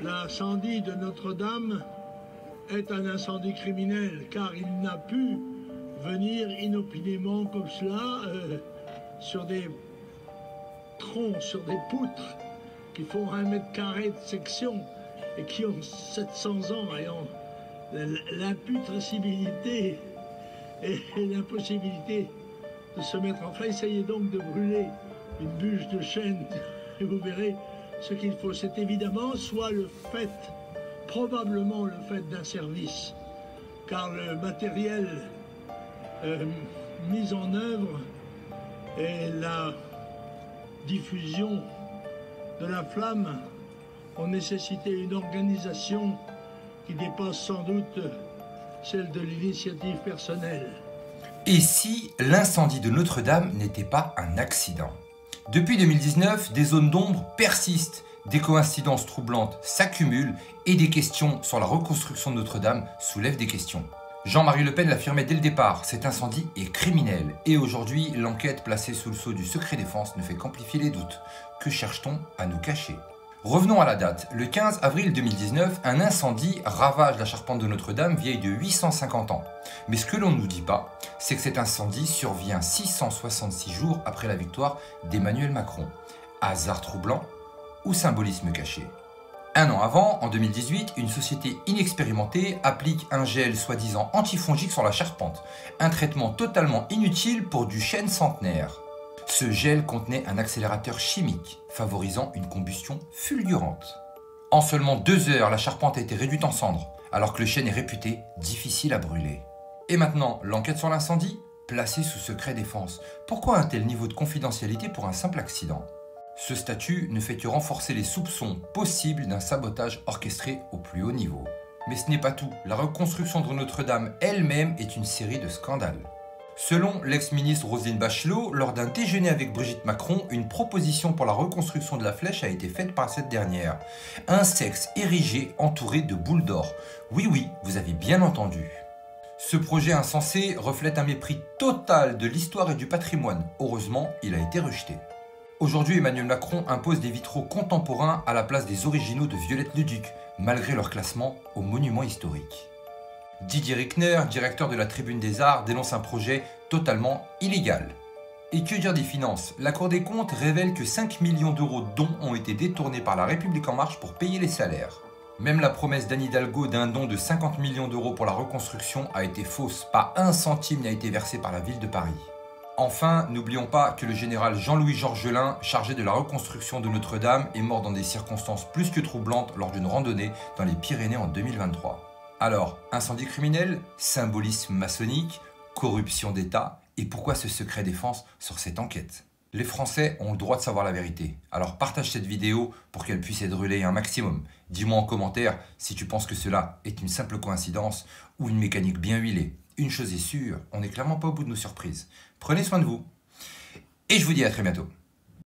L'incendie de Notre-Dame est un incendie criminel, car il n'a pu venir inopinément comme cela, sur des troncs, sur des poutres qui font 1 mètre carré de section et qui ont 700 ans et ont l'imputrescibilité et l'impossibilité de se mettre en feu. Essayez donc de brûler une bûche de chêne et vous verrez ce qu'il faut. C'est évidemment soit le fait, probablement le fait d'un service, car le matériel mis en œuvre et la diffusion de la flamme ont nécessité une organisation qui dépasse sans doute celle de l'initiative personnelle. Et si l'incendie de Notre-Dame n'était pas un accident? Depuis 2019, des zones d'ombre persistent, des coïncidences troublantes s'accumulent et des questions sur la reconstruction de Notre-Dame soulèvent des questions. Jean-Marie Le Pen l'affirmait dès le départ, cet incendie est criminel. Et aujourd'hui, l'enquête placée sous le sceau du secret défense ne fait qu'amplifier les doutes. Que cherche-t-on à nous cacher? Revenons à la date. Le 15 avril 2019, un incendie ravage la charpente de Notre-Dame vieille de 850 ans. Mais ce que l'on ne nous dit pas, c'est que cet incendie survient 666 jours après la victoire d'Emmanuel Macron. Hasard troublant ou symbolisme caché? 1 an avant, en 2018, une société inexpérimentée applique un gel soi-disant antifongique sur la charpente. Un traitement totalement inutile pour du chêne centenaire. Ce gel contenait un accélérateur chimique, favorisant une combustion fulgurante. En seulement 2 heures, la charpente a été réduite en cendres, alors que le chêne est réputé difficile à brûler. Et maintenant, l'enquête sur l'incendie, placée sous secret défense. Pourquoi un tel niveau de confidentialité pour un simple accident? Ce statut ne fait que renforcer les soupçons possibles d'un sabotage orchestré au plus haut niveau. Mais ce n'est pas tout, la reconstruction de Notre-Dame elle-même est une série de scandales. Selon l'ex-ministre Roselyne Bachelot, lors d'un déjeuner avec Brigitte Macron, une proposition pour la reconstruction de la flèche a été faite par cette dernière. Un sexe érigé entouré de boules d'or. Oui, vous avez bien entendu. Ce projet insensé reflète un mépris total de l'histoire et du patrimoine. Heureusement, il a été rejeté. Aujourd'hui, Emmanuel Macron impose des vitraux contemporains à la place des originaux de Viollet-le-Duc, malgré leur classement au monument historique. Didier Rickner, directeur de la Tribune des Arts, dénonce un projet totalement illégal. Et que dire des finances? La Cour des comptes révèle que 5 millions d'euros de dons ont été détournés par La République En Marche pour payer les salaires. Même la promesse d'Anne Hidalgo d'un don de 50 millions d'euros pour la reconstruction a été fausse. Pas un centime n'a été versé par la ville de Paris. Enfin, n'oublions pas que le général Jean-Louis Georgelin, chargé de la reconstruction de Notre-Dame, est mort dans des circonstances plus que troublantes lors d'une randonnée dans les Pyrénées en 2023. Alors, incendie criminel, symbolisme maçonnique, corruption d'État, et pourquoi ce secret défense sur cette enquête? Les Français ont le droit de savoir la vérité, alors partage cette vidéo pour qu'elle puisse être relayée un maximum. Dis-moi en commentaire si tu penses que cela est une simple coïncidence ou une mécanique bien huilée. Une chose est sûre, on n'est clairement pas au bout de nos surprises. Prenez soin de vous, et je vous dis à très bientôt.